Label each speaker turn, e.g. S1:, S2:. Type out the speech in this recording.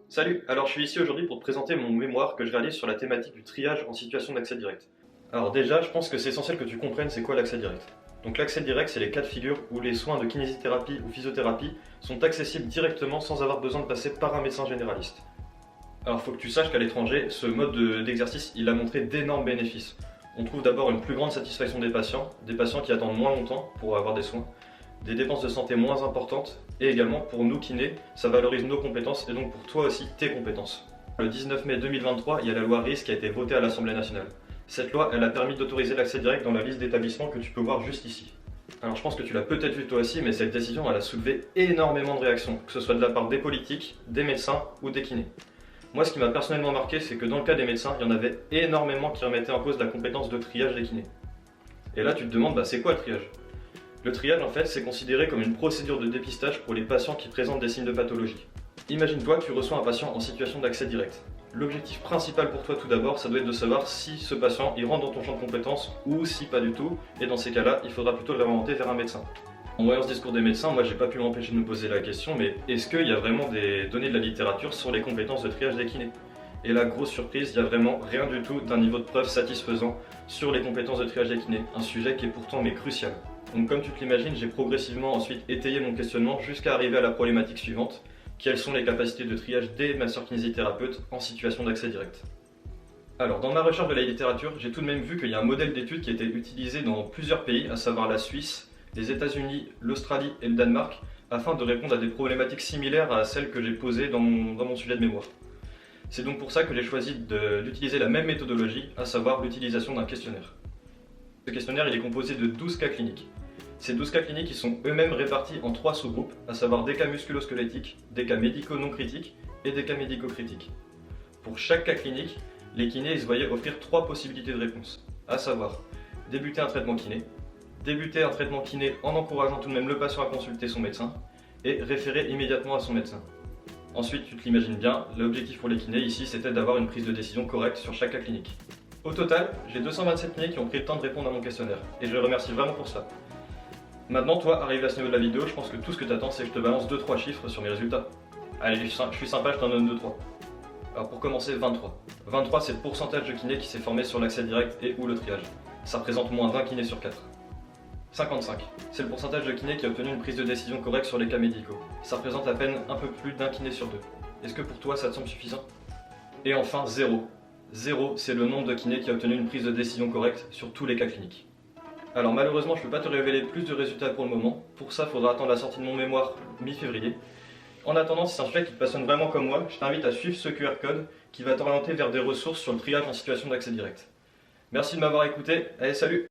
S1: Salut, alors je suis ici aujourd'hui pour te présenter mon mémoire que je réalise sur la thématique du triage en situation d'accès direct. Alors déjà, je pense que c'est essentiel que tu comprennes c'est quoi l'accès direct. Donc l'accès direct, c'est les cas de figure où les soins de kinésithérapie ou physiothérapie sont accessibles directement sans avoir besoin de passer par un médecin généraliste. Alors il faut que tu saches qu'à l'étranger, ce mode d'exercice, il a montré d'énormes bénéfices. On trouve d'abord une plus grande satisfaction des patients qui attendent moins longtemps pour avoir des soins, des dépenses de santé moins importantes, et également pour nous kinés, ça valorise nos compétences et donc pour toi aussi tes compétences. Le 19 mai 2023, il y a la loi RIS qui a été votée à l'Assemblée nationale. Cette loi, elle a permis d'autoriser l'accès direct dans la liste d'établissements que tu peux voir juste ici. Alors je pense que tu l'as peut-être vu toi aussi, mais cette décision, elle a soulevé énormément de réactions, que ce soit de la part des politiques, des médecins ou des kinés. Moi, ce qui m'a personnellement marqué, c'est que dans le cas des médecins, il y en avait énormément qui remettaient en cause la compétence de triage des kinés. Et là, tu te demandes, c'est quoi le triage ? Le triage, en fait, c'est considéré comme une procédure de dépistage pour les patients qui présentent des signes de pathologie. Imagine-toi que tu reçois un patient en situation d'accès direct. L'objectif principal pour toi tout d'abord, ça doit être de savoir si ce patient il rentre dans ton champ de compétences ou si pas du tout, et dans ces cas-là, il faudra plutôt le réorienter vers un médecin. En voyant ce discours des médecins, moi j'ai pas pu m'empêcher de me poser la question, mais est-ce qu'il y a vraiment des données de la littérature sur les compétences de triage des kinés ? Et là, grosse surprise, il n'y a vraiment rien du tout d'un niveau de preuve satisfaisant sur les compétences de triage des kinés, un sujet qui est pourtant crucial. Donc comme tu te l'imagines, j'ai progressivement ensuite étayé mon questionnement jusqu'à arriver à la problématique suivante. Quelles sont les capacités de triage des masseurs-kinésithérapeutes en situation d'accès direct ? Alors dans ma recherche de la littérature, j'ai tout de même vu qu'il y a un modèle d'étude qui a été utilisé dans plusieurs pays, à savoir la Suisse, les États-Unis, l'Australie et le Danemark, afin de répondre à des problématiques similaires à celles que j'ai posées dans mon sujet de mémoire. C'est donc pour ça que j'ai choisi d'utiliser la même méthodologie, à savoir l'utilisation d'un questionnaire. Ce questionnaire il est composé de 12 cas cliniques. Ces 12 cas cliniques ils sont eux-mêmes répartis en 3 sous-groupes, à savoir des cas musculo-squelettiques, des cas médicaux non critiques et des cas médico-critiques. Pour chaque cas clinique, les kinés ils se voyaient offrir 3 possibilités de réponse, à savoir débuter un traitement kiné, débuter un traitement kiné en encourageant tout de même le patient à consulter son médecin, et référer immédiatement à son médecin. Ensuite, tu te l'imagines bien, l'objectif pour les kinés ici c'était d'avoir une prise de décision correcte sur chaque cas clinique. Au total, j'ai 227 kinés qui ont pris le temps de répondre à mon questionnaire, et je les remercie vraiment pour cela. Maintenant, toi, arrivé à ce niveau de la vidéo, je pense que tout ce que tu attends, c'est que je te balance 2-3 chiffres sur mes résultats. Allez, je suis sympa, je t'en donne 2-3. Alors pour commencer, 23. 23, c'est le pourcentage de kinés qui s'est formé sur l'accès direct et ou le triage. Ça représente moins d'un kiné sur 4. 55. C'est le pourcentage de kinés qui a obtenu une prise de décision correcte sur les cas médicaux. Ça représente à peine un peu plus d'un kiné sur 2. Est-ce que pour toi, ça te semble suffisant ? Et enfin, 0. 0, c'est le nombre de kinés qui a obtenu une prise de décision correcte sur tous les cas cliniques. Alors malheureusement, je ne peux pas te révéler plus de résultats pour le moment. Pour ça, il faudra attendre la sortie de mon mémoire mi-février. En attendant, si c'est un sujet qui te passionne vraiment comme moi, je t'invite à suivre ce QR code qui va t'orienter vers des ressources sur le triage en situation d'accès direct. Merci de m'avoir écouté, allez salut!